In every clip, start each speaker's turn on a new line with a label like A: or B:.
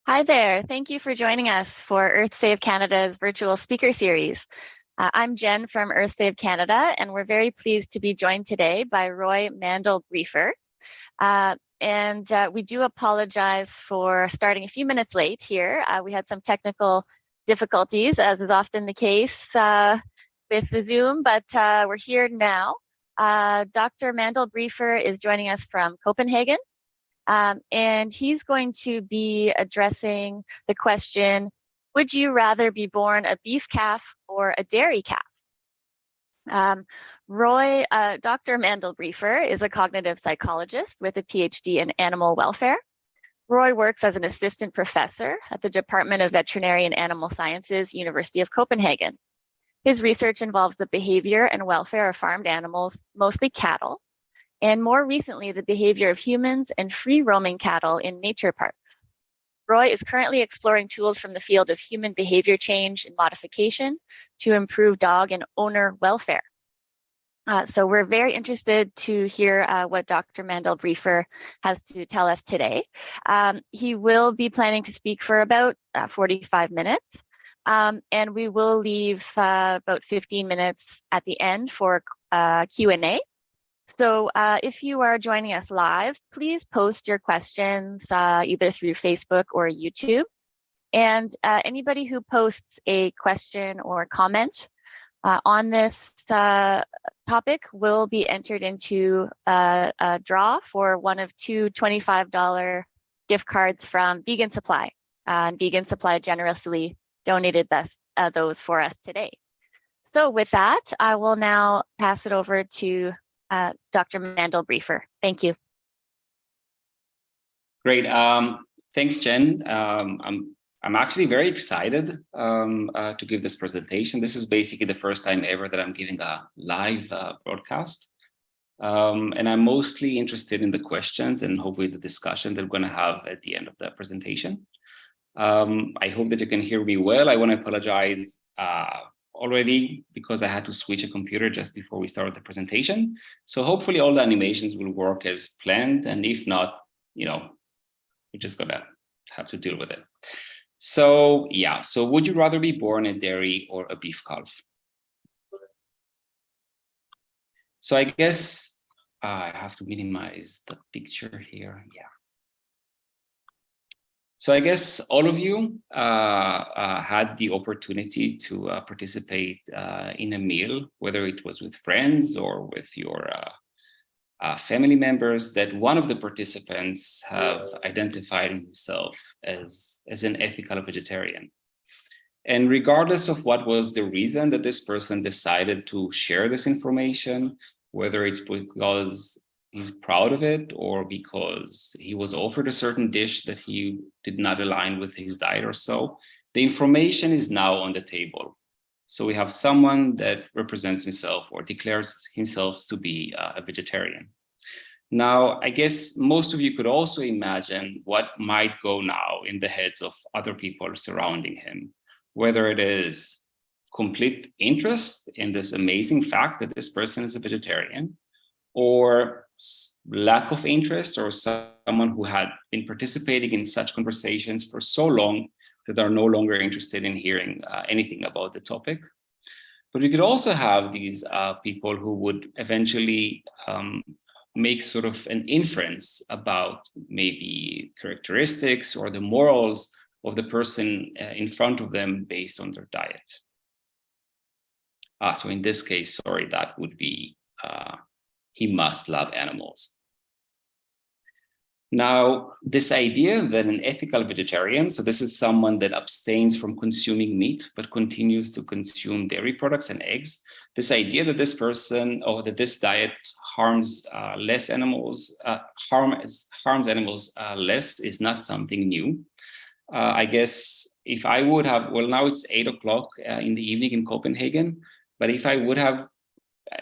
A: Hi there. Thank you for joining us for Earth Save Canada's virtual speaker series. I'm Jen from Earth Save Canada, and we're very pleased to be joined today by Roy Mandel-Briefer. We do apologize for starting a few minutes late here. We had some technical difficulties, as is often the case with the Zoom, but we're here now. Dr. Mandel-Briefer is joining us from Copenhagen. And he's going to be addressing the question, would you rather be born a beef calf or a dairy calf? Dr. Mandel-Briefer is a cognitive psychologist with a PhD in animal welfare. Roy works as an assistant professor at the Department of Veterinary and Animal Sciences, University of Copenhagen. His research involves the behavior and welfare of farmed animals, mostly cattle, and more recently, the behavior of humans and free-roaming cattle in nature parks. Roy is currently exploring tools from the field of human behavior change and modification to improve dog and owner welfare. So we're very interested to hear what Dr. Mandel-Briefer has to tell us today. He will be planning to speak for about 45 minutes, and we will leave about 15 minutes at the end for Q&A. So if you are joining us live, please post your questions either through Facebook or YouTube. And anybody who posts a question or comment on this topic will be entered into a draw for one of two $25 gift cards from Vegan Supply. And Vegan Supply generously donated those for us today. So with that, I will now pass it over to Dr. Mandel-Briefer. Thank you.
B: Great. Thanks, Jen. I'm actually very excited to give this presentation. This is basically the first time ever that I'm giving a live broadcast. And I'm mostly interested in the questions and hopefully the discussion that we're going to have at the end of the presentation. I hope that you can hear me well. I want to apologize already because I had to switch a computer just before we started the presentation. So hopefully all the animations will work as planned. And if not, we're just gonna have to deal with it. So yeah, so would you rather be born a dairy or a beef calf? So I guess I have to minimize the picture here. Yeah. So I guess all of you had the opportunity to participate in a meal, whether it was with friends or with your family members, that one of the participants have identified himself as an ethical vegetarian. And regardless of what was the reason that this person decided to share this information, whether it's because he's proud of it or because he was offered a certain dish that he did not align with his diet or so, the information is now on the table. So we have someone that represents himself or declares himself to be a vegetarian. Now, I guess most of you could also imagine what might go now in the heads of other people surrounding him, whether it is complete interest in this amazing fact that this person is a vegetarian, or lack of interest, or someone who had been participating in such conversations for so long that are no longer interested in hearing anything about the topic. But we could also have these people who would eventually make sort of an inference about maybe characteristics or the morals of the person in front of them based on their diet. So in this case, sorry, that would be he must love animals. Now, this idea that an ethical vegetarian, so this is someone that abstains from consuming meat, but continues to consume dairy products and eggs. This idea that this person or that this diet harms less animals, harms animals less is not something new. I guess if I would have, well, now it's 8 o'clock in the evening in Copenhagen, but if I would have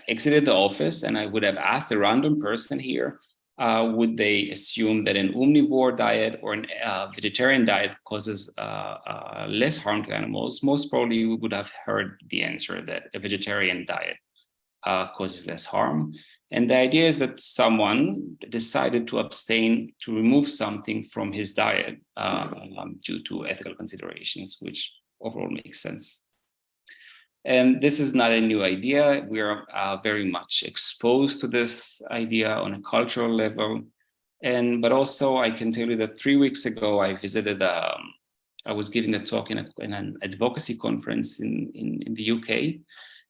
B: exited the office and I would have asked a random person here, would they assume that an omnivore diet or a vegetarian diet causes less harm to animals? Most probably we would have heard the answer that a vegetarian diet causes less harm. And the idea is that someone decided to abstain, to remove something from his diet due to ethical considerations, which overall makes sense. And this is not a new idea. We are very much exposed to this idea on a cultural level. But also I can tell you that 3 weeks ago, I visited, I was giving a talk in an advocacy conference in the UK.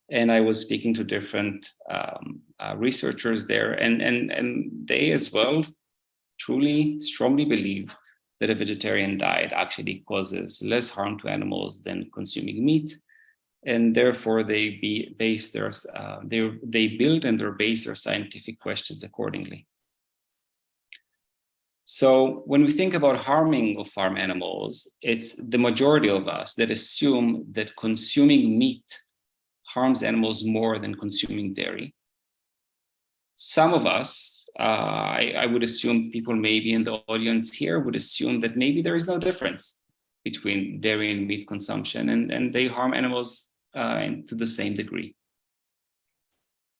B: And I was speaking to different researchers there, and they as well truly strongly believe that a vegetarian diet actually causes less harm to animals than consuming meat, and therefore they base their they build and they base their scientific questions accordingly. So when we think about harming of farm animals, it's the majority of us that assume that consuming meat harms animals more than consuming dairy. Some of us, I would assume people maybe in the audience here would assume that maybe there is no difference between dairy and meat consumption, and they harm animals to the same degree.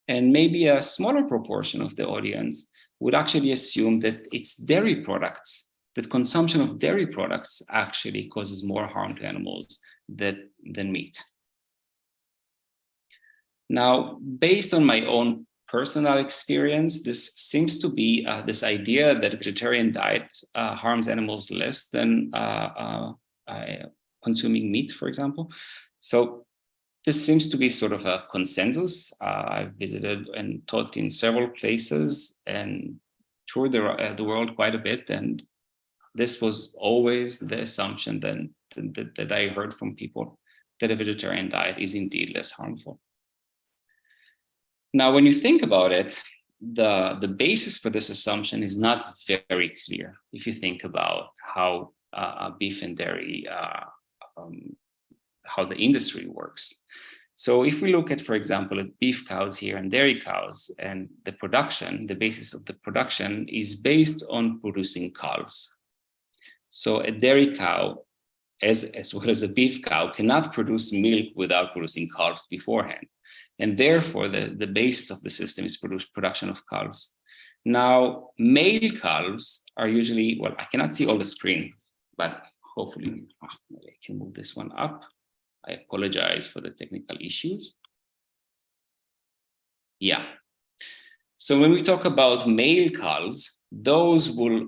B: And maybe a smaller proportion of the audience would actually assume that it's dairy products, that consumption of dairy products actually causes more harm to animals than meat. Now, based on my own personal experience, this seems to be this idea that a vegetarian diet harms animals less than consuming meat, for example. So this seems to be sort of a consensus. I've visited and taught in several places and toured the world quite a bit. And this was always the assumption that I heard from people, that a vegetarian diet is indeed less harmful. Now, when you think about it, the basis for this assumption is not very clear. If you think about how beef and dairy, how the industry works. So if we look at, for example, at beef cows here and dairy cows, and the production, the basis of the production is based on producing calves. So a dairy cow, as well as a beef cow, cannot produce milk without producing calves beforehand. And therefore, the basis of the system is production of calves. Now, male calves are usually, well, I cannot see all the screen, but hopefully I can move this one up. I apologize for the technical issues. Yeah. So when we talk about male calves, those will,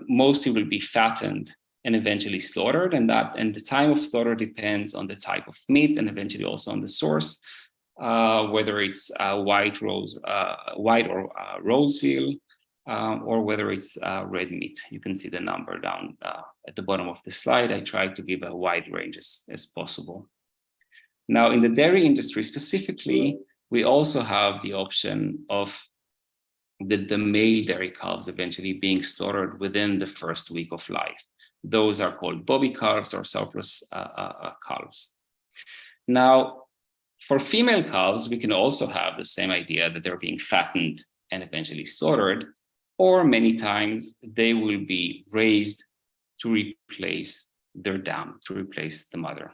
B: mostly will be fattened and eventually slaughtered, and the time of slaughter depends on the type of meat and eventually also on the source, whether it's white or rose veal, or whether it's red meat. You can see the number down at the bottom of the slide. I tried to give a wide range as possible. Now, in the dairy industry specifically, we also have the option of the male dairy calves eventually being slaughtered within the first week of life. Those are called bobby calves or surplus calves. Now, for female calves, we can also have the same idea that they're being fattened and eventually slaughtered, or many times they will be raised to replace their dam, to replace the mother.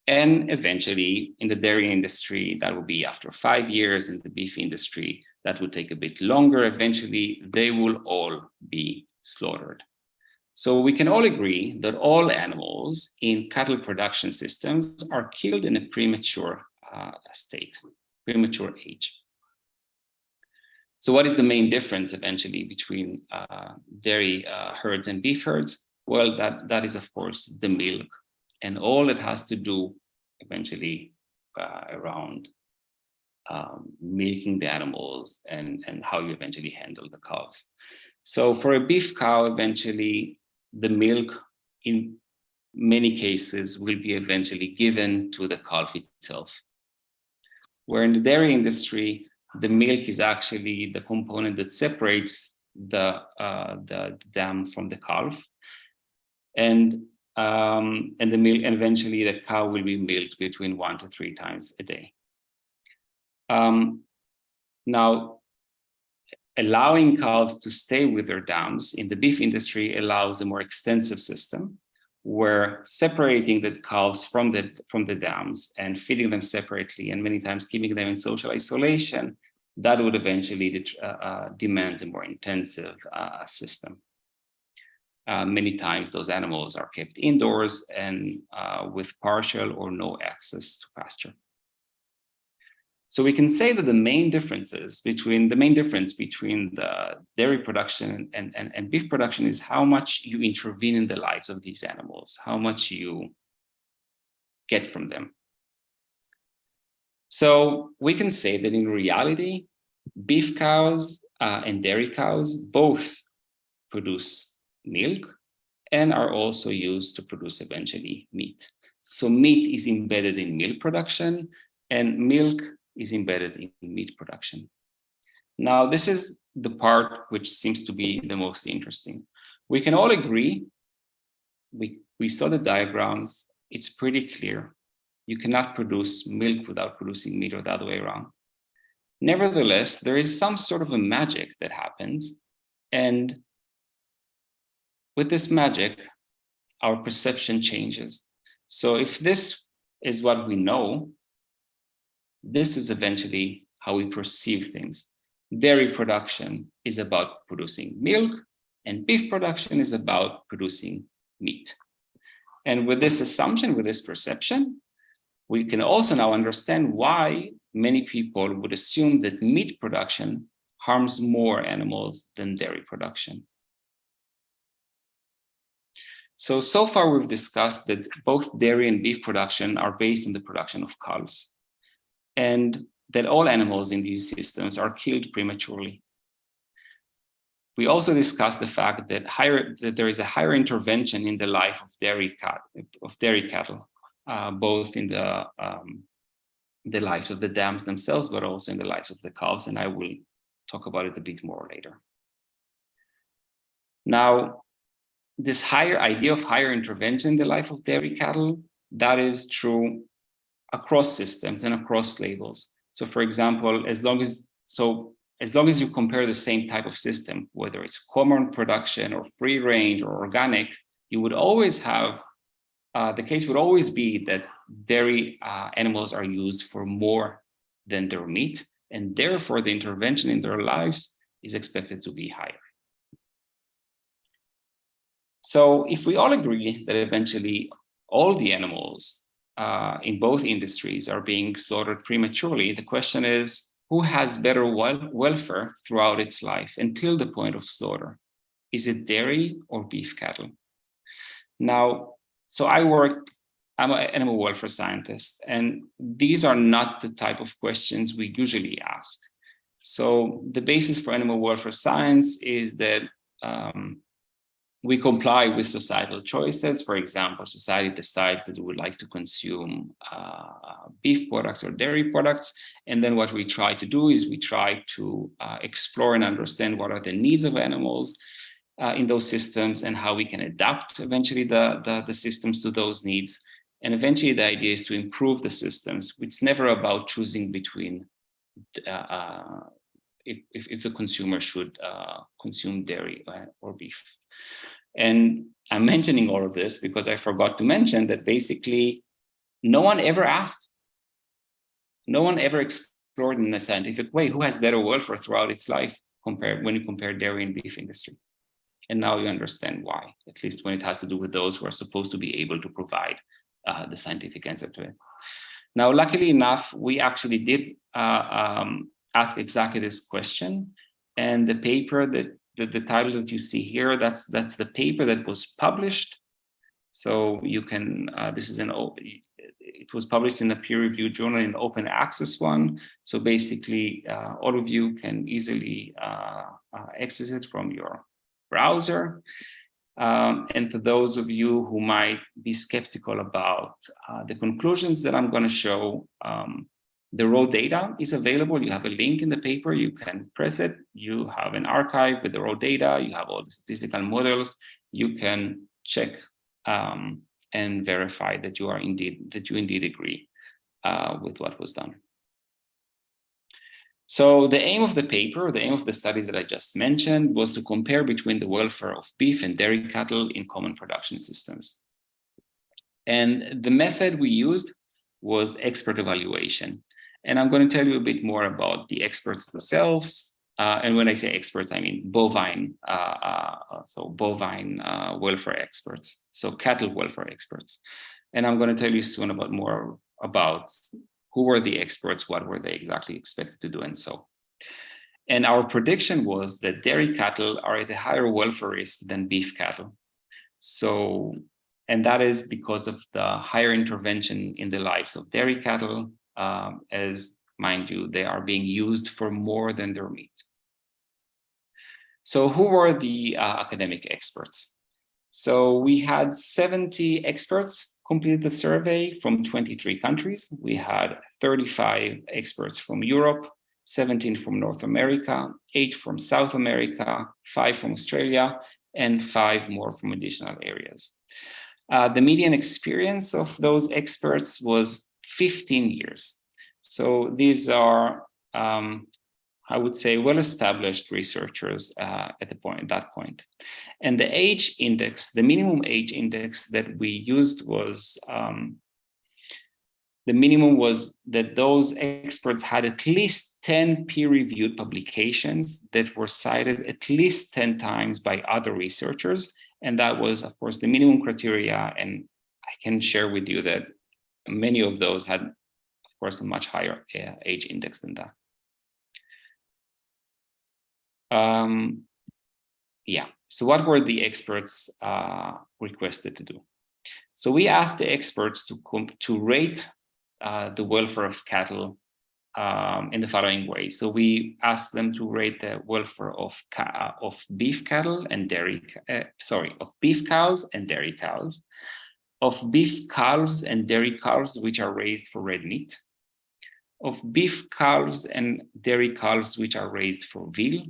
B: And eventually, in the dairy industry, that will be after 5 years. In the beef industry, that will take a bit longer. Eventually, they will all be slaughtered. So we can all agree that all animals in cattle production systems are killed in a premature state, premature age. So what is the main difference eventually between dairy herds and beef herds? Well, that is, of course, the milk and all it has to do eventually around milking the animals and how you eventually handle the calves. So for a beef cow, eventually the milk in many cases will be eventually given to the calf itself. Where in the dairy industry, the milk is actually the component that separates the dam from the calf. And the milk, and eventually the cow will be milked between 1 to 3 times a day. Now, allowing calves to stay with their dams in the beef industry allows a more extensive system where separating the calves from the dams and feeding them separately and many times keeping them in social isolation that would eventually demand a more intensive system. Many times those animals are kept indoors and with partial or no access to pasture. So we can say that the main difference between the dairy production and beef production is how much you intervene in the lives of these animals, how much you get from them. So we can say that in reality, beef cows and dairy cows both produce milk and are also used to produce eventually meat. So meat is embedded in milk production and milk is embedded in meat production. Now, this is the part which seems to be the most interesting. We can all agree, we saw the diagrams, it's pretty clear. You cannot produce milk without producing meat or the other way around. Nevertheless, there is some sort of a magic that happens. And with this magic, our perception changes. So if this is what we know, this is eventually how we perceive things. Dairy production is about producing milk, and beef production is about producing meat. And with this assumption, with this perception, we can also now understand why many people would assume that meat production harms more animals than dairy production. So far we've discussed that both dairy and beef production are based on the production of calves, and that all animals in these systems are killed prematurely. We also discussed the fact that there is a higher intervention in the life of dairy cattle, both in the lives of the dams themselves, but also in the lives of the calves, and I will talk about it a bit more later. Now, this idea of higher intervention in the life of dairy cattle, that is true across systems and across labels. So for example, as long as you compare the same type of system, whether it's common production or free range or organic, you would always have, the case would always be that dairy animals are used for more than their meat, and therefore the intervention in their lives is expected to be higher. So if we all agree that eventually all the animals in both industries are being slaughtered prematurely, the question is, who has better welfare throughout its life until the point of slaughter? Is it dairy or beef cattle? Now, so I'm an animal welfare scientist, and these are not the type of questions we usually ask. So the basis for animal welfare science is that we comply with societal choices. For example, society decides that we would like to consume beef products or dairy products. And then what we try to do is we try to explore and understand what are the needs of animals in those systems and how we can adapt eventually the systems to those needs. And eventually the idea is to improve the systems. It's never about choosing between if the consumer should consume dairy or beef. And I'm mentioning all of this because I forgot to mention that basically no one ever asked, no one ever explored in a scientific way who has better welfare throughout its life when you compare dairy and beef industry. And now you understand why, at least when it has to do with those who are supposed to be able to provide the scientific answer to it. Now, luckily enough, we actually did ask exactly this question, and the paper the title that you see here, that's the paper that was published. So you can, it was published in a peer-reviewed journal, in open access one. So basically, all of you can easily access it from your browser. And for those of you who might be skeptical about the conclusions that I'm going to show, the raw data is available. You have a link in the paper, you can press it. You have an archive with the raw data. You have all the statistical models. You can check and verify that you indeed agree with what was done. So the aim of the paper, the aim of the study that I just mentioned, was to compare between the welfare of beef and dairy cattle in common production systems. And the method we used was expert evaluation. And I'm going to tell you a bit more about the experts themselves. And when I say experts, I mean bovine, bovine welfare experts, so cattle welfare experts. And I'm going to tell you soon more about who were the experts, what were they exactly expected to do, and so. And our prediction was that dairy cattle are at a higher welfare risk than beef cattle. So, and that is because of the higher intervention in the lives of dairy cattle, as, mind you, they are being used for more than their meat. So who were the academic experts? So we had 70 experts complete the survey from 23 countries. We had 35 experts from Europe, 17 from North America, 8 from South America, 5 from Australia, and 5 more from additional areas. The median experience of those experts was 15 years. So these are, I would say, well-established researchers at that point. And the age index, the minimum age index that we used was, the minimum was that those experts had at least 10 peer-reviewed publications that were cited at least 10 times by other researchers. And that was, of course, the minimum criteria. And I can share with you that many of those had, of course, a much higher age index than that. Yeah, so what were the experts requested to do? So we asked the experts to rate the welfare of cattle in the following way. So we asked them to rate the welfare of beef cattle and dairy, of beef cows and dairy cows, of beef calves and dairy calves which are raised for red meat, of beef calves and dairy calves which are raised for veal,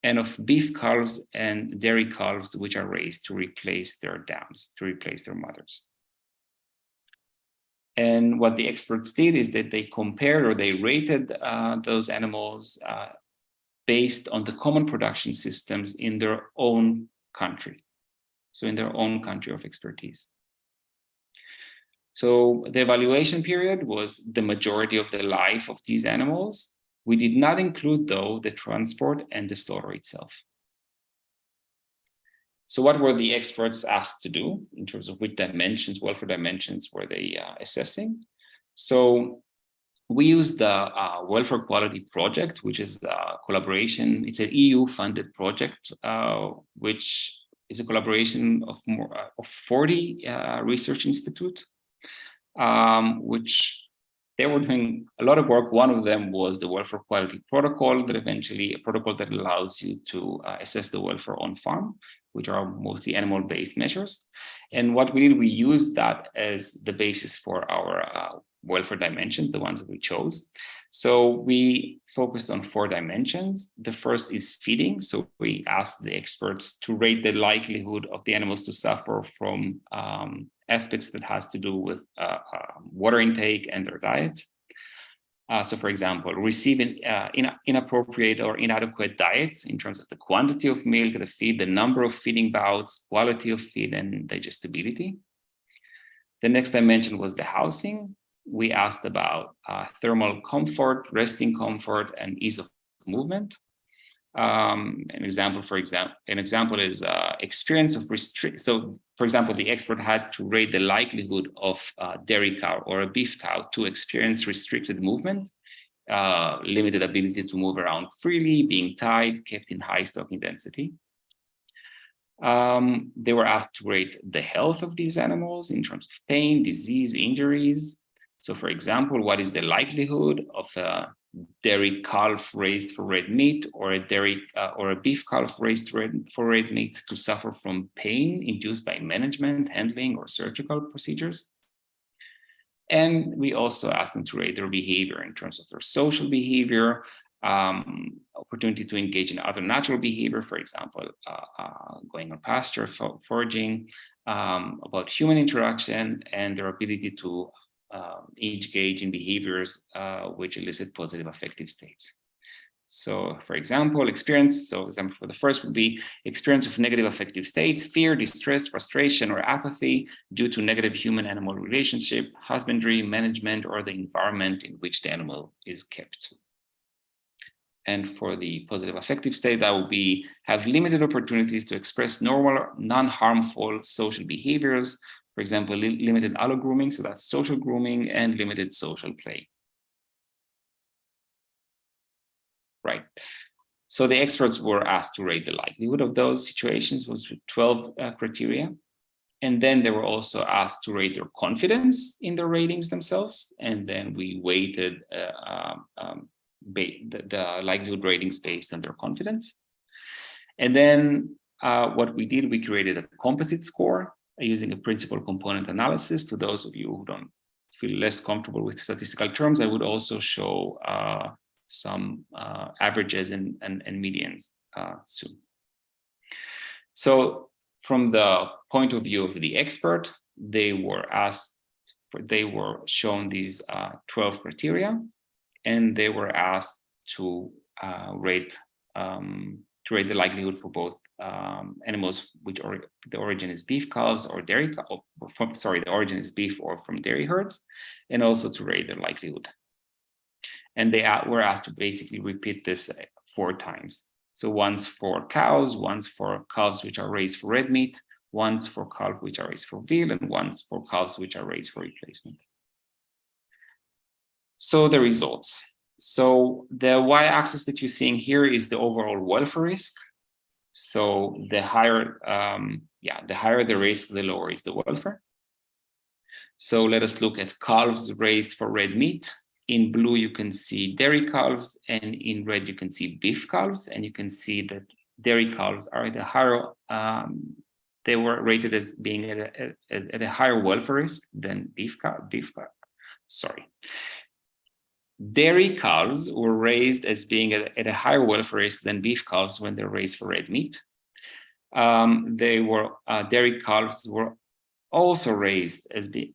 B: and of beef calves and dairy calves which are raised to replace their dams, to replace their mothers. And what the experts did is that they compared, or they rated those animals based on the common production systems in their own country. So in their own country of expertise. So the evaluation period was the majority of the life of these animals. We did not include, though, the transport and the slaughter itself. So what were the experts asked to do in terms of which dimensions, welfare dimensions, were they assessing? So we used the Welfare Quality Project, which is a collaboration. It's an EU-funded project, which is a collaboration of 40 research institutes, which they were doing a lot of work. One of them was the Welfare Quality Protocol, that eventually a protocol that allows you to assess the welfare on farm, which are mostly animal-based measures. And what we did, we used that as the basis for our welfare dimensions, the ones that we chose. So we focused on 4 dimensions. The first is feeding. So we asked the experts to rate the likelihood of the animals to suffer from aspects that has to do with water intake and their diet. So for example, receiving inappropriate or inadequate diet in terms of the quantity of milk, the feed, the number of feeding bouts, quality of feed, and digestibility. The next dimension was the housing. We asked about thermal comfort, resting comfort, and ease of movement. An example is experience of restrict. So, for example, the expert had to rate the likelihood of a dairy cow or a beef cow to experience restricted movement, limited ability to move around freely, being tied, kept in high stocking density. They were asked to rate the health of these animals in terms of pain, disease, injuries. So, for example, what is the likelihood of a dairy calf raised for red meat or a beef calf raised for red meat to suffer from pain induced by management, handling, or surgical procedures? And we also asked them to rate their behavior in terms of their social behavior, opportunity to engage in other natural behavior, for example, going on pasture, foraging, about human interaction, and their ability to engage in behaviors which elicit positive affective states. So for example, experience, so example for the first would be experience of negative affective states, fear, distress, frustration, or apathy due to negative human-animal relationship, husbandry, management, or the environment in which the animal is kept. And for the positive affective state, that will be have limited opportunities to express normal, non-harmful social behaviors. For example, limited allo-grooming, so that's social grooming, and limited social play. Right. So the experts were asked to rate the likelihood of those situations was 12 criteria. And then they were also asked to rate their confidence in their ratings themselves. And then we weighted the likelihood ratings based on their confidence. And then what we did, we created a composite score using a principal component analysis. To those of you who don't feel less comfortable with statistical terms, I would also show some averages and medians soon. So from the point of view of the expert, they were shown these 12 criteria, and they were asked to rate the likelihood for both animals which the origin is beef calves or dairy, the origin is beef or from dairy herds, and also to rate their likelihood. And they were asked to basically repeat this 4 times. So once for cows, once for calves which are raised for red meat, once for calves which are raised for veal, and once for calves which are raised for replacement. So the results. So the y-axis that you're seeing here is the overall welfare risk. So the higher, the higher the risk, the lower is the welfare. So let us look at calves raised for red meat. In blue, you can see dairy calves, and in red, you can see beef calves. And you can see that dairy calves are at a higher, they were rated as being at a higher welfare risk than Dairy calves were raised as being at a higher welfare risk than beef calves when they're raised for red meat. Dairy calves were also raised as being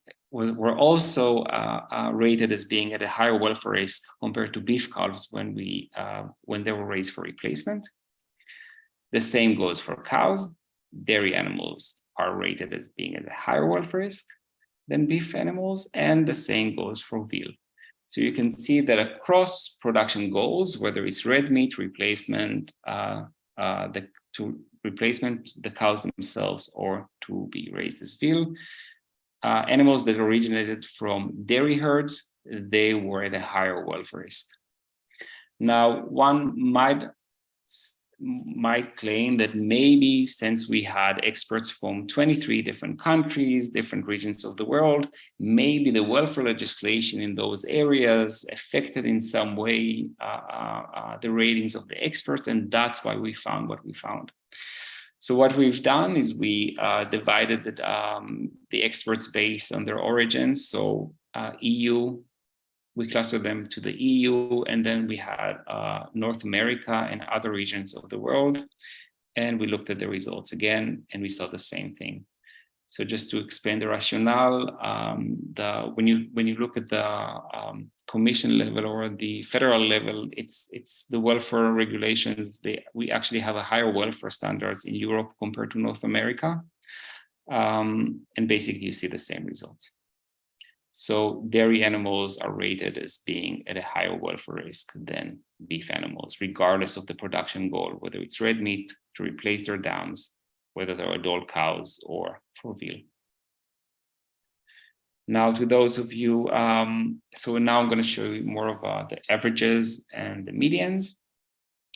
B: rated as being at a higher welfare risk compared to beef calves when they were raised for replacement. The same goes for cows. Dairy animals are rated as being at a higher welfare risk than beef animals, and the same goes for veal. So you can see that across production goals, whether it's red meat replacement, replacement the cows themselves, or to be raised as veal, animals that originated from dairy herds, they were at a higher welfare risk. Now, one might claim that maybe since we had experts from 23 different countries, different regions of the world, maybe the welfare legislation in those areas affected in some way the ratings of the experts, and that's why we found what we found. So what we've done is we divided the experts based on their origins. So EU, we clustered them to the EU, and then we had North America and other regions of the world. And we looked at the results again, and we saw the same thing. So just to explain the rationale, when you look at the commission level or the federal level, it's the welfare regulations. We actually have a higher welfare standards in Europe compared to North America, and basically you see the same results. So dairy animals are rated as being at a higher welfare risk than beef animals, regardless of the production goal, whether it's red meat to replace their dams, whether they're adult cows or for veal. Now, to those of you, so now I'm going to show you more of the averages and the medians.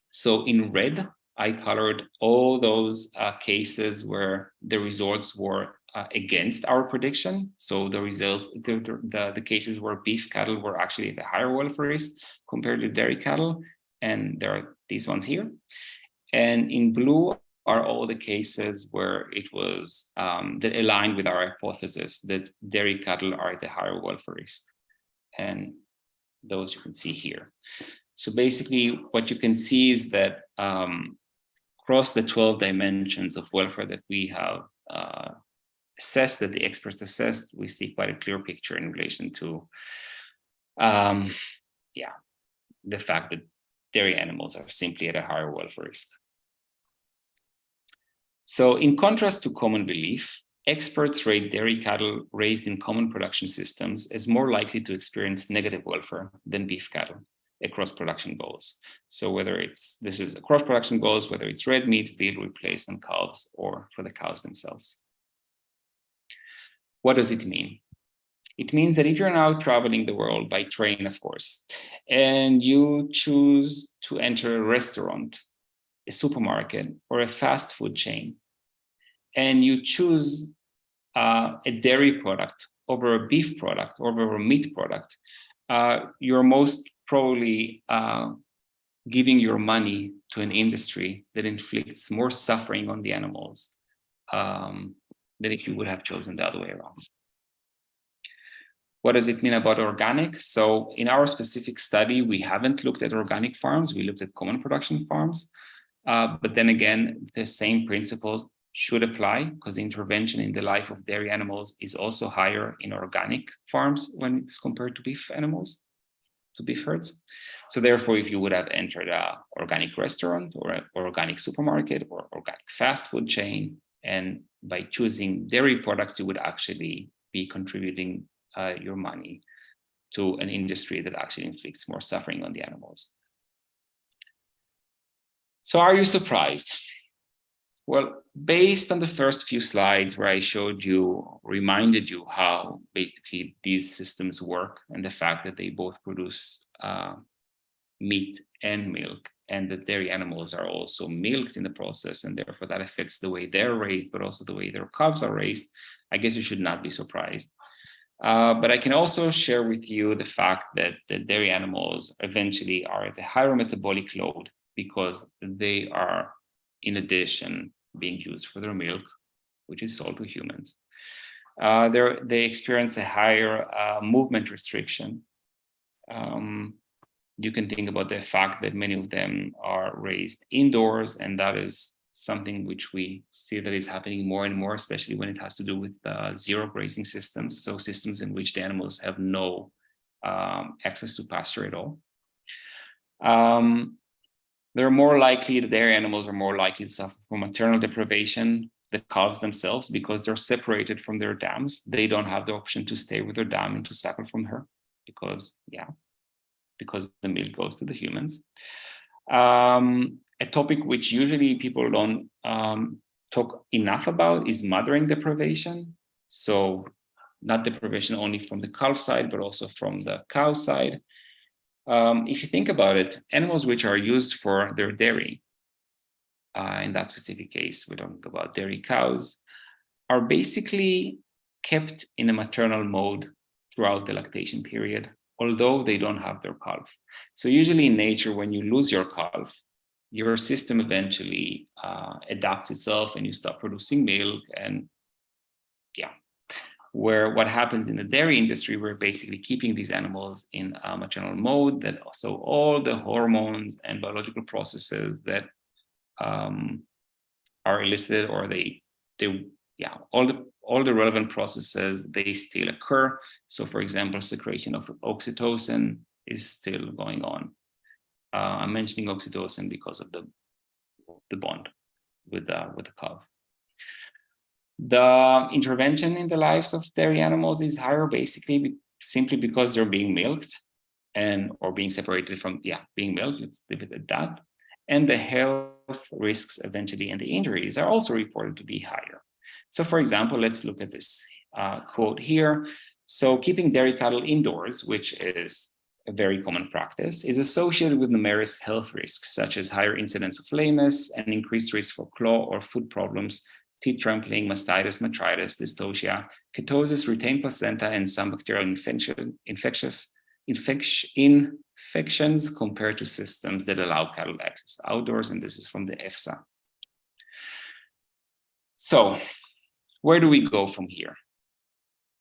B: So in red, I colored all those cases where the results were against our prediction. So the results, the cases where beef cattle were actually at a higher welfare risk compared to dairy cattle, and there are these ones here. And in blue are all the cases where it was that aligned with our hypothesis that dairy cattle are at a higher welfare risk, and those you can see here. So basically, what you can see is that across the 12 dimensions of welfare that we have assessed, that the experts assessed, we see quite a clear picture in relation to, the fact that dairy animals are simply at a higher welfare risk. So in contrast to common belief, experts rate dairy cattle raised in common production systems as more likely to experience negative welfare than beef cattle across production goals. So this is across production goals, whether it's red meat, veal replacement calves, or for the cows themselves. What does it mean? It means that if you're now traveling the world by train, of course, and you choose to enter a restaurant, a supermarket, or a fast food chain, and you choose a dairy product over a beef product or over a meat product, you're most probably giving your money to an industry that inflicts more suffering on the animals than if you would have chosen the other way around. What does it mean about organic? So in our specific study, we haven't looked at organic farms, we looked at common production farms. But then again, the same principle should apply because the intervention in the life of dairy animals is also higher in organic farms when it's compared to beef animals, to beef herds. So therefore, if you would have entered an organic restaurant or an organic supermarket or organic fast food chain, and by choosing dairy products, you would actually be contributing your money to an industry that actually inflicts more suffering on the animals. So are you surprised? Well, based on the first few slides where I reminded you how basically these systems work and the fact that they both produce meat and milk, and that dairy animals are also milked in the process, and therefore that affects the way they're raised, but also the way their calves are raised, I guess you should not be surprised. But I can also share with you the fact that the dairy animals eventually are at a higher metabolic load because they are, in addition, being used for their milk, which is sold to humans. They experience a higher movement restriction. You can think about the fact that many of them are raised indoors, and that is something which we see that is happening more and more, especially when it has to do with zero grazing systems, so systems in which the animals have no access to pasture at all. The dairy animals are more likely to suffer from maternal deprivation, the calves themselves, because they're separated from their dams. They don't have the option to stay with their dam and to suckle from her because the milk goes to the humans. A topic which usually people don't talk enough about is mothering deprivation. So not deprivation only from the calf side, but also from the cow side. If you think about it, animals which are used for their dairy, in that specific case, we're talking about dairy cows, are basically kept in a maternal mode throughout the lactation period, although they don't have their calf. So usually in nature, when you lose your calf, your system eventually adapts itself and you stop producing milk. And where what happens in the dairy industry, we're basically keeping these animals in a maternal mode, that also all the hormones and biological processes that are elicited, or all the relevant processes, they still occur. So for example, secretion of oxytocin is still going on. I'm mentioning oxytocin because of the bond with the calf. The intervention in the lives of dairy animals is higher, basically simply because they're being milked or being separated from being milked. Let's leave it at that. And the health risks eventually and the injuries are also reported to be higher. So for example, let's look at this quote here. So keeping dairy cattle indoors, which is a very common practice, is associated with numerous health risks, such as higher incidence of lameness and increased risk for claw or foot problems, teeth trampling, mastitis, metritis, dystocia, ketosis, retained placenta, and some bacterial infections compared to systems that allow cattle access outdoors. And this is from the EFSA. So where do we go from here?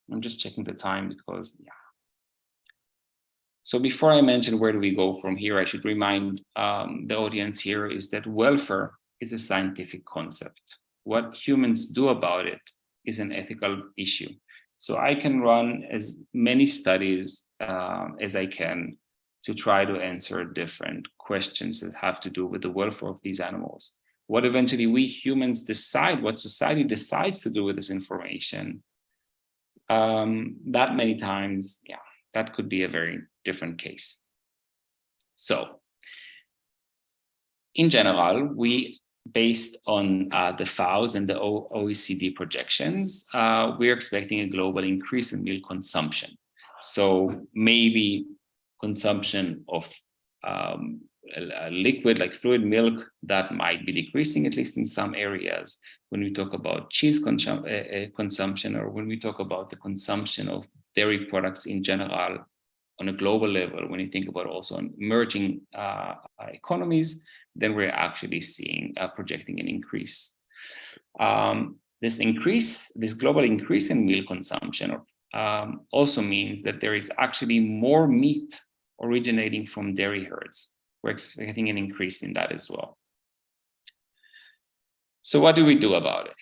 B: I'm just checking the time because, So before I mention where do we go from here, I should remind the audience here is that welfare is a scientific concept. What humans do about it is an ethical issue. So I can run as many studies as I can to try to answer different questions that have to do with the welfare of these animals. What eventually we humans decide, what society decides to do with this information, that many times, yeah, that could be a very different case. So in general, we, based on the FAOs and the OECD projections, we're expecting a global increase in milk consumption. So maybe consumption of a liquid like fluid milk, that might be decreasing, at least in some areas. When we talk about cheese consumption, or when we talk about the consumption of dairy products in general on a global level, when you think about also emerging economies, then we're actually seeing projecting an increase. This global increase in milk consumption also means that there is actually more meat originating from dairy herds. We're expecting an increase in that as well. So what do we do about it?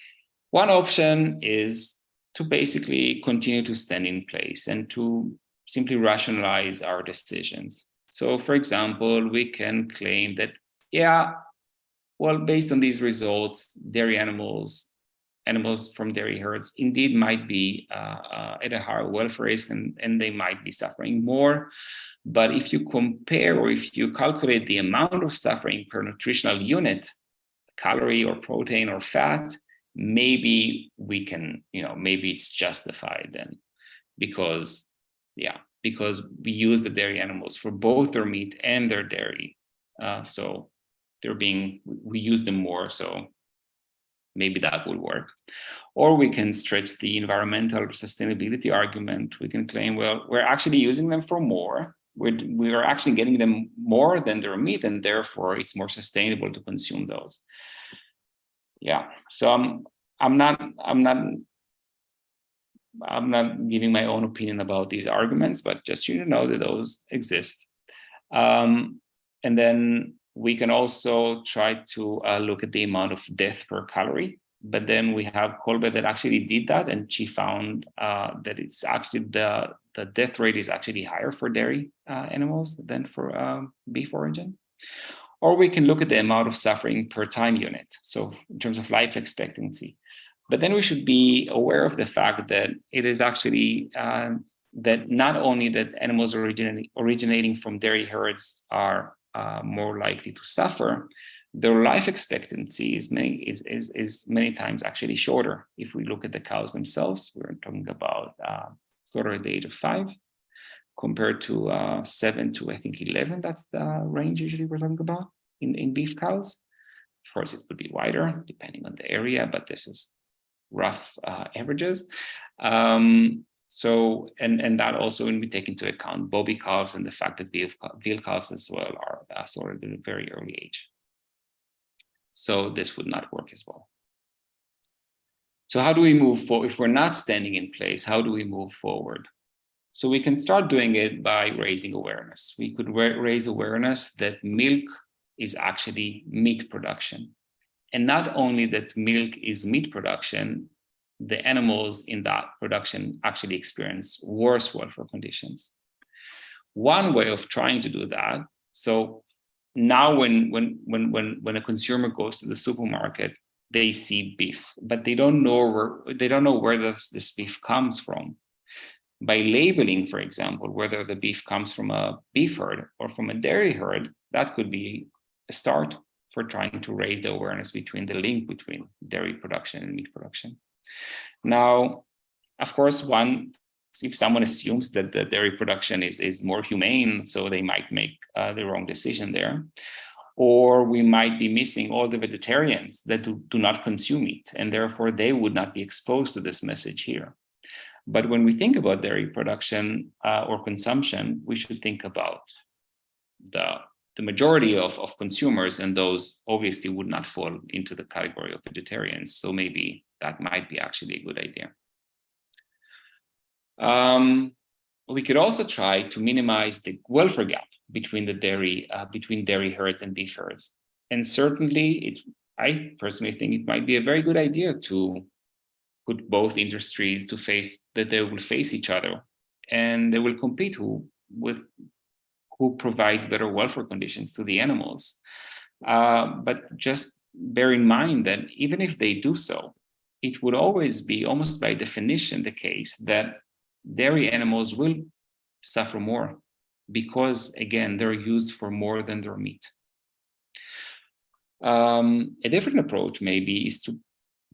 B: One option is to basically continue to stand in place and to simply rationalize our decisions. So for example, we can claim that, yeah, well, based on these results, dairy animals from dairy herds indeed might be at a higher welfare risk, and they might be suffering more. But if you compare, or if you calculate the amount of suffering per nutritional unit, calorie or protein or fat, maybe we can, maybe it's justified then, because we use the dairy animals for both their meat and their dairy. So we use them more, so maybe that will work. Or we can stretch the environmental sustainability argument. We can claim, well, we're actually using them for more. We are actually getting them more than their meat, and therefore it's more sustainable to consume those. Yeah, so I'm not giving my own opinion about these arguments, but just you know that those exist. And then we can also try to look at the amount of death per calorie. But then we have Kolbe that actually did that, and she found that it's actually the death rate is actually higher for dairy animals than for beef origin. Or we can look at the amount of suffering per time unit, so in terms of life expectancy. But then we should be aware of the fact that it is actually that not only that animals originating from dairy herds are more likely to suffer, their life expectancy is many times actually shorter. If we look at the cows themselves, we're talking about sort of at the age of 5, compared to 7 to, I think, 11. That's the range usually we're talking about in beef cows. Of course, it could be wider depending on the area, but this is rough averages. So, and that also when we take into account bovie calves and the fact that veal calves as well are sort of at a very early age. So this would not work as well. So how do we move forward? If we're not standing in place, how do we move forward? So we can start doing it by raising awareness. We could raise awareness that milk is actually meat production. And not only that milk is meat production, the animals in that production actually experience worse welfare conditions. One way of trying to do that, so now when a consumer goes to the supermarket, they see beef, but they don't know where this beef comes from. By labeling, for example, whether the beef comes from a beef herd or from a dairy herd, that could be a start for trying to raise the awareness between the link between dairy production and meat production. Now, of course, if someone assumes that the dairy production is more humane, so they might make the wrong decision there. Or we might be missing all the vegetarians that do not consume meat, and therefore they would not be exposed to this message here. But when we think about dairy production or consumption, we should think about the majority of consumers, and those obviously would not fall into the category of vegetarians. So maybe that might be actually a good idea. We could also try to minimize the welfare gap between dairy herds and beef herds. And certainly, I personally think it might be a very good idea to put both industries they will face each other, and they will compete who provides better welfare conditions to the animals. But just bear in mind that even if they do so, it would always be, almost by definition, the case that dairy animals will suffer more because, again, they're used for more than their meat. A different approach maybe is to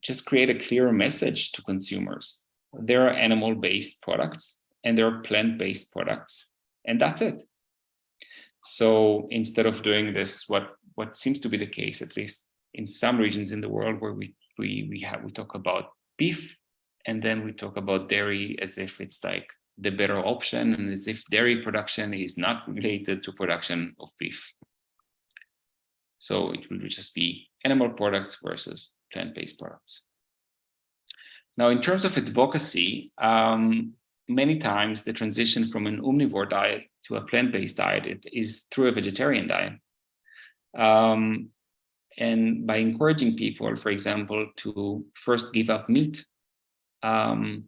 B: just create a clearer message to consumers. There are animal-based products and there are plant-based products, and that's it. So instead of doing this, what seems to be the case, at least in some regions in the world, where we talk about beef and then we talk about dairy as if it's like the better option, and as if dairy production is not related to production of beef. So it will just be animal products versus plant-based products. Now, in terms of advocacy, many times the transition from an omnivore diet to a plant-based diet is through a vegetarian diet. And by encouraging people, for example, to first give up meat and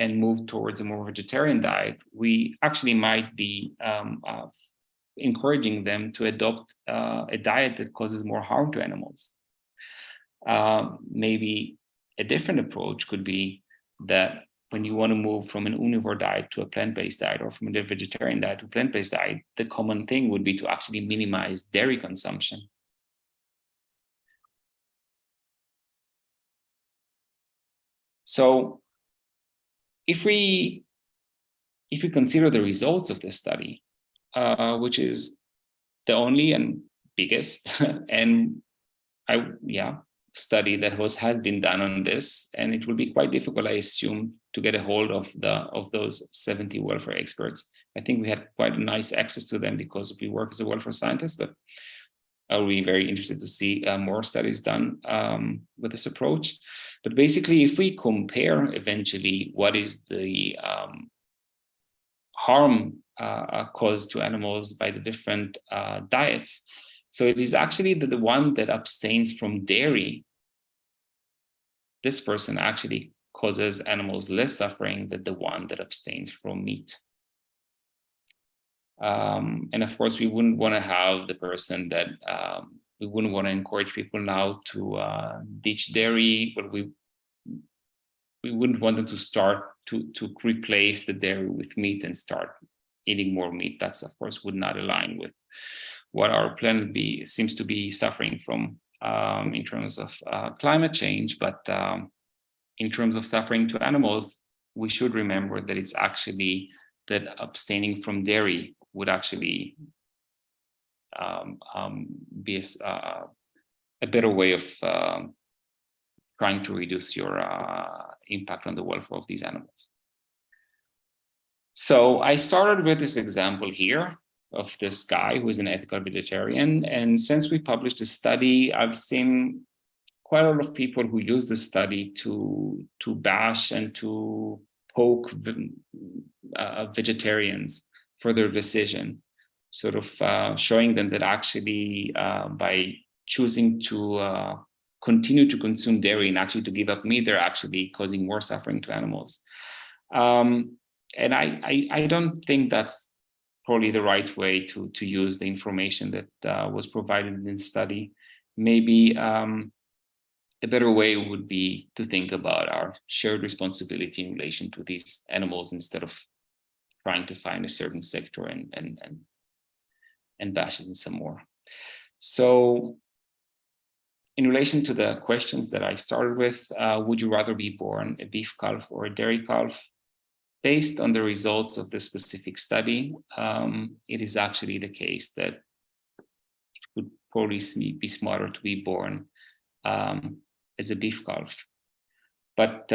B: move towards a more vegetarian diet, we actually might be encouraging them to adopt a diet that causes more harm to animals. Maybe a different approach could be that when you want to move from an omnivore diet to a plant-based diet, or from a vegetarian diet to a plant-based diet, the common thing would be to actually minimize dairy consumption. So if we consider the results of this study, which is the only and biggest and study that has been done on this, and it will be quite difficult, I assume, to get a hold of those 70 welfare experts. I think we had quite a nice access to them because we work as a welfare scientist, but I'll be very interested to see more studies done with this approach. But basically, if we compare eventually what is the harm caused to animals by the different diets, so it is actually the one that abstains from dairy. This person actually causes animals less suffering than the one that abstains from meat. And of course, we wouldn't want to have the person that we wouldn't want to encourage people now to ditch dairy, but we wouldn't want them to start to replace the dairy with meat and start eating more meat. That's, of course, would not align with what our planet seems to be suffering from in terms of climate change. But in terms of suffering to animals, we should remember that it's actually that abstaining from dairy would actually be a better way of trying to reduce your impact on the welfare of these animals. So I started with this example here of this guy who is an ethical vegetarian. And since we published this study, I've seen quite a lot of people who use this study to bash and to poke vegetarians for their decision, sort of showing them that actually by choosing to continue to consume dairy and actually to give up meat, they're actually causing more suffering to animals. And I don't think that's probably the right way to use the information that was provided in the study. Maybe a better way would be to think about our shared responsibility in relation to these animals instead of trying to find a certain sector and bash it in some more. So in relation to the questions that I started with, would you rather be born a beef calf or a dairy calf? Based on the results of this specific study, it is actually the case that it would probably be smarter to be born as a beef calf. But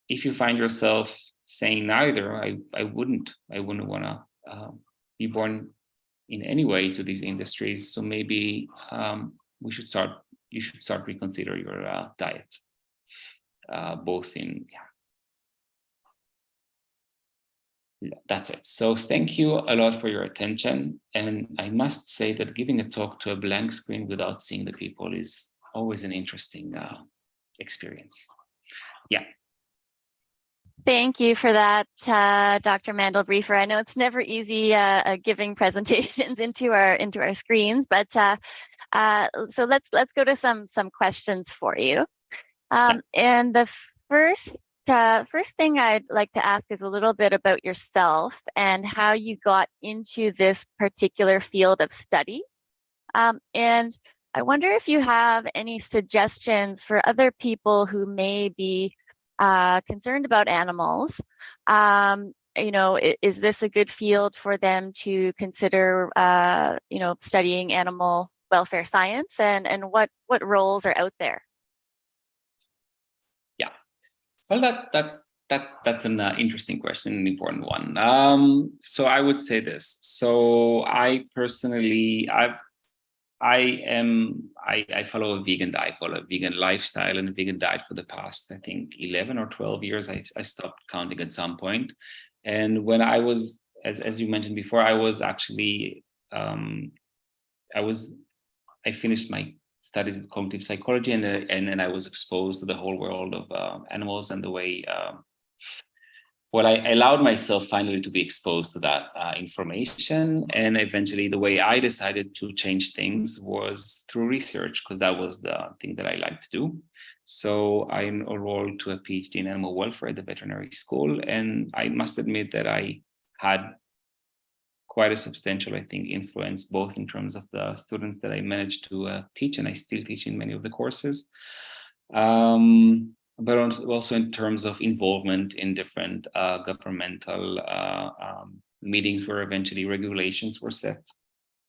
B: if you find yourself saying neither, I wouldn't want to be born in any way to these industries. So maybe you should start reconsider your diet, both in, That's it. So thank you a lot for your attention. And I must say that giving a talk to a blank screen without seeing the people is always an interesting experience. Yeah.
A: Thank you for that, Dr. Mandelbriefer. I know it's never easy giving presentations into our screens, but so let's go to some questions for you. And the first thing I'd like to ask is a little bit about yourself and how you got into this particular field of study. And I wonder if you have any suggestions for other people who may be concerned about animals. Is this a good field for them to consider, studying animal welfare science, and what roles are out there?
B: Yeah, well, that's an interesting question, an important one. So I would say this. So I personally, I follow a vegan diet, follow a vegan lifestyle and a vegan diet for the past, I think, 11 or 12 years. I stopped counting at some point. And when I was, as you mentioned before, I was actually, I finished my studies in cognitive psychology, and then I was exposed to the whole world of animals and the way, well, I allowed myself finally to be exposed to that information. And eventually the way I decided to change things was through research, because that was the thing that I like to do. So I enrolled to a PhD in animal welfare at the veterinary school. And I must admit that I had quite a substantial, I think, influence, both in terms of the students that I managed to teach, and I still teach in many of the courses. But also in terms of involvement in different governmental meetings where eventually regulations were set,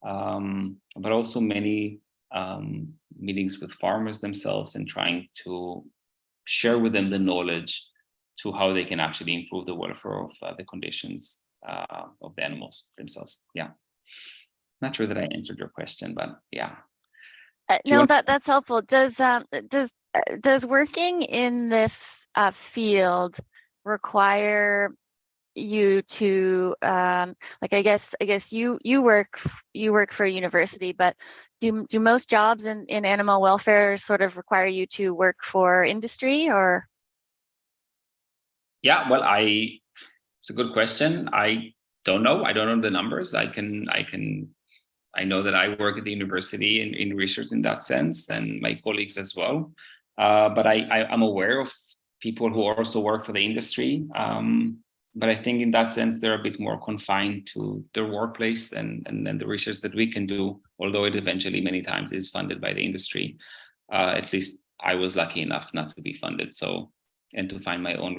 B: but also many meetings with farmers themselves and trying to share with them the knowledge to how they can actually improve the welfare of the conditions of the animals themselves. Yeah, not sure that I answered your question, but yeah.
A: No, that's helpful. Does working in this field require you to like, I guess you work for a university, but do most jobs in animal welfare sort of require you to work for industry, or?
B: Yeah, well, it's a good question. I don't know. I don't know the numbers. I know that I work at the university in research in that sense, and my colleagues as well. But I'm aware of people who also work for the industry. But I think in that sense, they're a bit more confined to their workplace and the research that we can do, although it eventually many times is funded by the industry. At least I was lucky enough not to be funded. So, and to find my own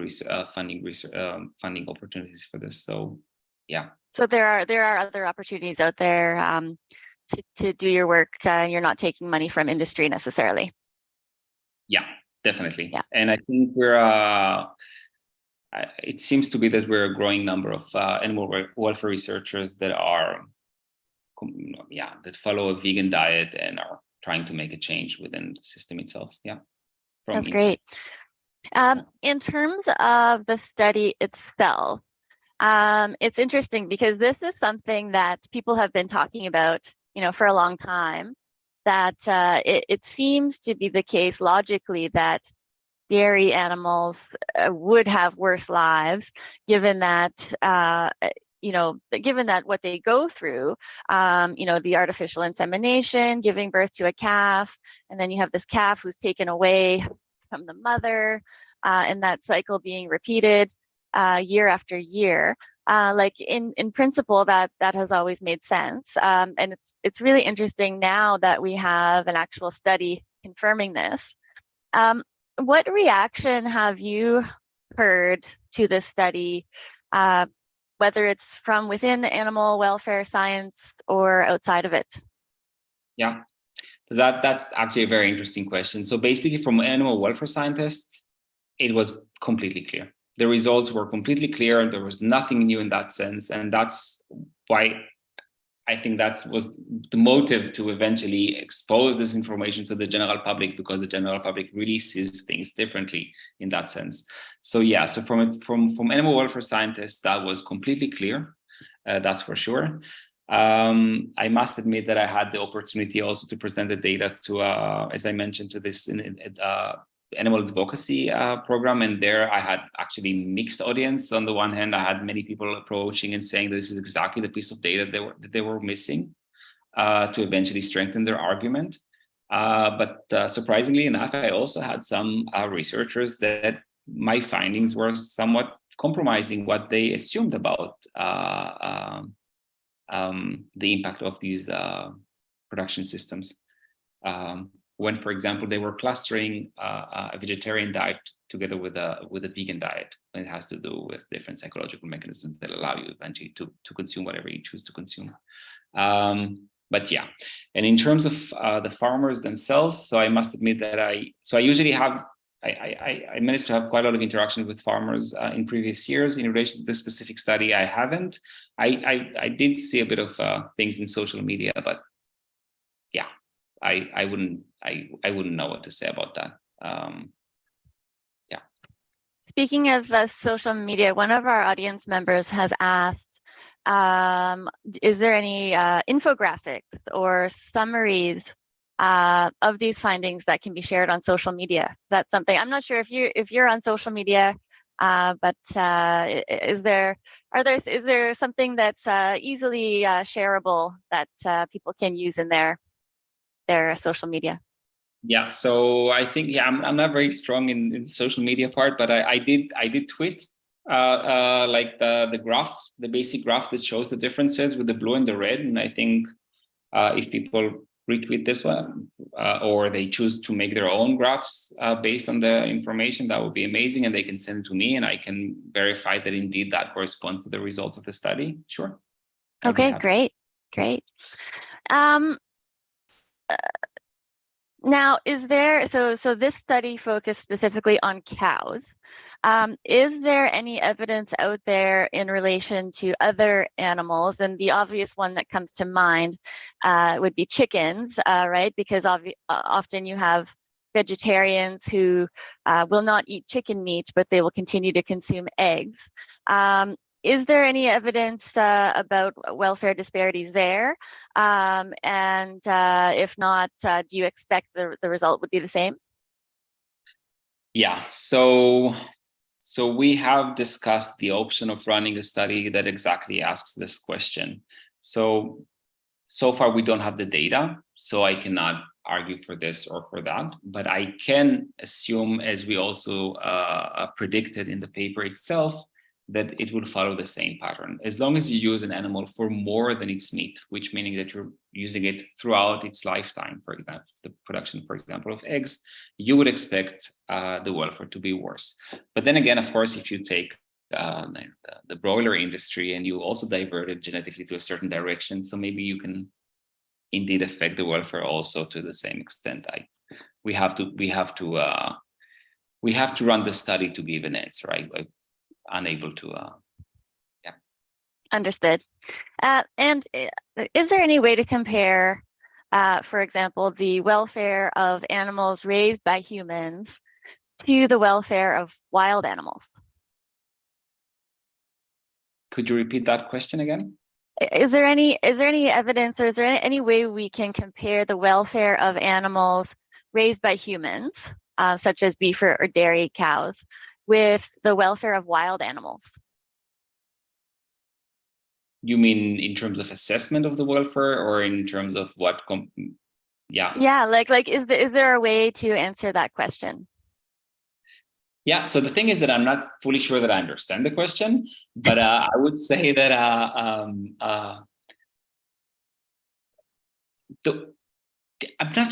B: funding opportunities for this. So, yeah.
A: So there are other opportunities out there to do your work. You're not taking money from industry necessarily.
B: Yeah, definitely.
A: Yeah.
B: And I think it seems to be that we're a growing number of animal welfare researchers that that follow a vegan diet and are trying to make a change within the system itself. Yeah.
A: That's great. In terms of the study itself, it's interesting because this is something that people have been talking about, for a long time, that it seems to be the case logically that dairy animals would have worse lives, given that what they go through, the artificial insemination, giving birth to a calf, and then you have this calf who's taken away from the mother, and that cycle being repeated year after year. Like in principle, that has always made sense, and it's really interesting now that we have an actual study confirming this. What reaction have you heard to this study, whether it's from within animal welfare science or outside of it?
B: Yeah, that's actually a very interesting question. So basically, from animal welfare scientists, it was completely clear. The results were completely clear. There was nothing new in that sense. And that's why I think that was the motive to eventually expose this information to the general public, because the general public really sees things differently in that sense. So yeah, so from animal welfare scientists, that was completely clear. That's for sure. I must admit that I had the opportunity also to present the data to, as I mentioned, to this animal advocacy program, and there I had actually mixed audience. On the one hand, I had many people approaching and saying this is exactly the piece of data that they were missing to eventually strengthen their argument. But surprisingly enough, I also had some researchers that my findings were somewhat compromising what they assumed about the impact of these production systems. When, for example, they were clustering a vegetarian diet together with a vegan diet, and it has to do with different psychological mechanisms that allow you eventually to consume whatever you choose to consume. But yeah, and in terms of the farmers themselves, so I must admit that I usually have, I managed to have quite a lot of interaction with farmers in previous years. In relation to this specific study, I haven't. I did see a bit of things in social media, but yeah, I wouldn't know what to say about that. Yeah.
A: Speaking of social media, one of our audience members has asked, is there any infographics or summaries of these findings that can be shared on social media? That's something I'm not sure if you're on social media, but is there something that's easily shareable that people can use in their social media?
B: Yeah, so I think, yeah, I'm not very strong in the social media part, but I did tweet like the graph, the basic graph that shows the differences with the blue and the red. And I think if people retweet this one or they choose to make their own graphs based on the information, that would be amazing. And they can send it to me and I can verify that indeed that corresponds to the results of the study. Sure.
A: Okay, great. Now, is there, so this study focused specifically on cows. Is there any evidence out there in relation to other animals? And the obvious one that comes to mind would be chickens, right? Because often you have vegetarians who will not eat chicken meat, but they will continue to consume eggs. Is there any evidence about welfare disparities there? And if not, do you expect the result would be the same?
B: Yeah, so we have discussed the option of running a study that exactly asks this question. So far we don't have the data, so I cannot argue for this or for that, but I can assume, as we also predicted in the paper itself, that it will follow the same pattern. As long as you use an animal for more than its meat, which meaning that you're using it throughout its lifetime, for example, the production, for example, of eggs, you would expect the welfare to be worse. But then again, of course, if you take the broiler industry and you also divert it genetically to a certain direction, so maybe you can indeed affect the welfare also to the same extent. We have to run the study to give an answer, right? Unable to yeah.
A: Understood. And is there any way to compare, for example, the welfare of animals raised by humans to the welfare of wild animals?
B: Could you repeat that question again?
A: Is there any evidence, or is there any way we can compare the welfare of animals raised by humans, such as beef or dairy cows, with the welfare of wild animals?
B: You mean in terms of assessment of the welfare, or in terms of what?
A: Yeah, like is there a way to answer that question?
B: Yeah, so the thing is that I'm not fully sure that I understand the question, but I would say that I'm not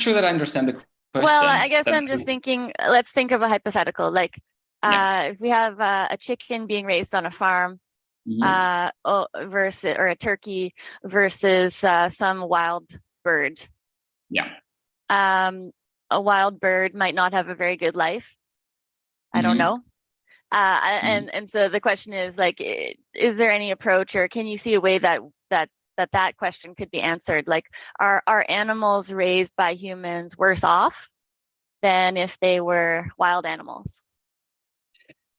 B: sure that I understand the question.
A: Well, I guess I'm just thinking, let's think of a hypothetical, like if we have a chicken being raised on a farm, versus, or a turkey versus some wild bird.
B: Yeah.
A: A wild bird might not have a very good life. I don't know. And so the question is, like, is there any approach, or can you see a way that question could be answered? Like, are animals raised by humans worse off than if they were wild animals?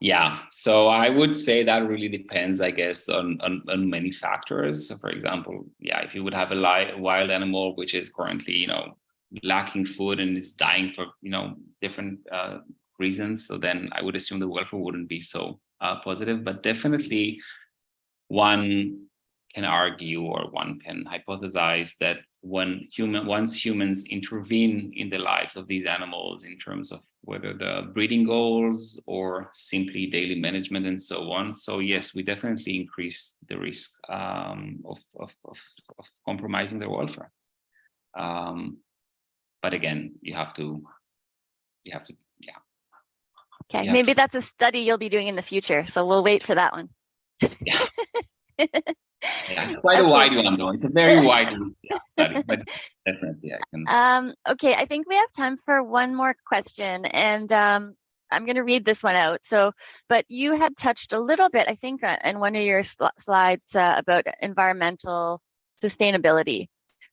B: Yeah, so I would say that really depends, I guess, on many factors. So for example, yeah, if you would have a wild animal which is currently, lacking food and is dying for, different reasons. So then I would assume the welfare wouldn't be so positive, but definitely one can argue or one can hypothesize that once humans intervene in the lives of these animals in terms of whether the breeding goals or simply daily management and so on. So yes, we definitely increase the risk of compromising their welfare. But again, you have to, yeah.
A: Okay, maybe that's a study you'll be doing in the future. So we'll wait for that one.
B: Yeah. Yeah, it's quite a wide one though. It's a very wide study, but definitely I can.
A: Okay, I think we have time for one more question, and I'm going to read this one out. So, but you had touched a little bit, I think, in one of your slides about environmental sustainability.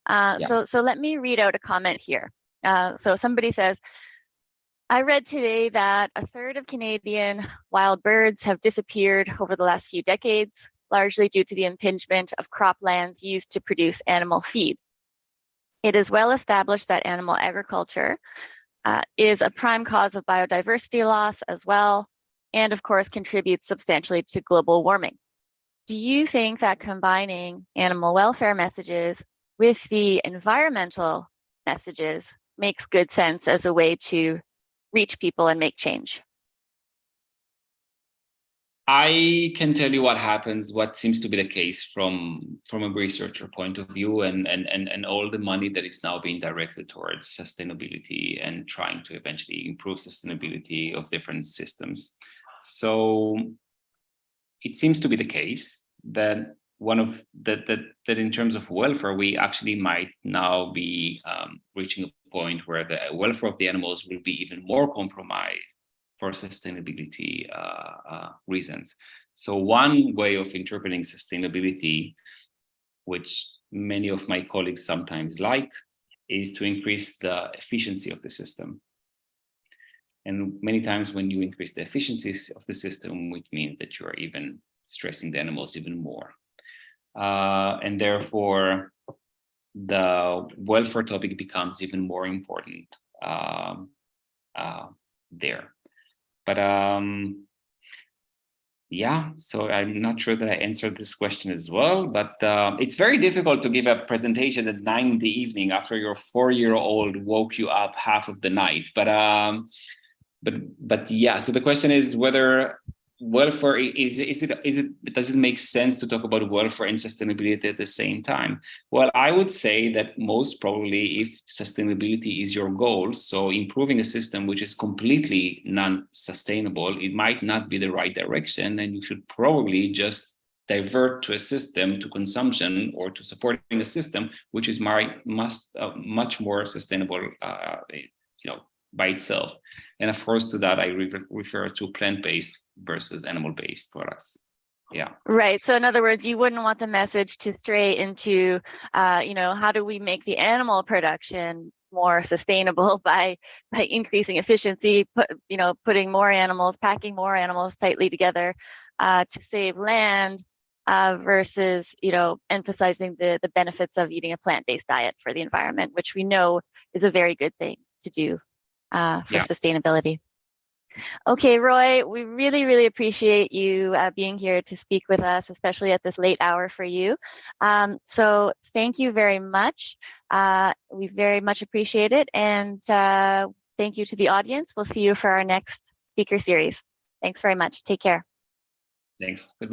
A: So let me read out a comment here. So somebody says, I read today that a third of Canadian wild birds have disappeared over the last few decades, largely due to the impingement of croplands used to produce animal feed. It is well established that animal agriculture is a prime cause of biodiversity loss as well, and of course contributes substantially to global warming. Do you think that combining animal welfare messages with the environmental messages makes good sense as a way to reach people and make change?
B: I can tell you what seems to be the case from a researcher point of view, and all the money that is now being directed towards sustainability and trying to eventually improve sustainability of different systems. So it seems to be the case that that in terms of welfare, we actually might now be reaching a point where the welfare of the animals will be even more compromised for sustainability reasons. So one way of interpreting sustainability, which many of my colleagues sometimes like, is to increase the efficiency of the system. And many times when you increase the efficiency of the system, which means that you are even stressing the animals even more. And therefore, the welfare topic becomes even more important there. But yeah, so I'm not sure that I answered this question as well, but it's very difficult to give a presentation at 9 in the evening after your 4-year-old woke you up half of the night. But yeah, so the question is whether welfare does it make sense to talk about welfare and sustainability at the same time? Well, I would say that most probably, if sustainability is your goal, so improving a system which is completely non-sustainable, it might not be the right direction, and you should probably just divert to a system, to consumption, or to supporting a system which is much more sustainable, by itself. And of course, to that I refer to plant-based versus animal-based products. Yeah.
A: Right. So in other words, you wouldn't want the message to stray into, how do we make the animal production more sustainable by increasing efficiency, putting more animals, packing more animals tightly together to save land, versus, emphasizing the benefits of eating a plant-based diet for the environment, which we know is a very good thing to do for sustainability. Okay, Roy, we really, really appreciate you being here to speak with us, especially at this late hour for you. So thank you very much. We very much appreciate it. And thank you to the audience. We'll see you for our next speaker series. Thanks very much. Take care.
B: Thanks. Goodbye.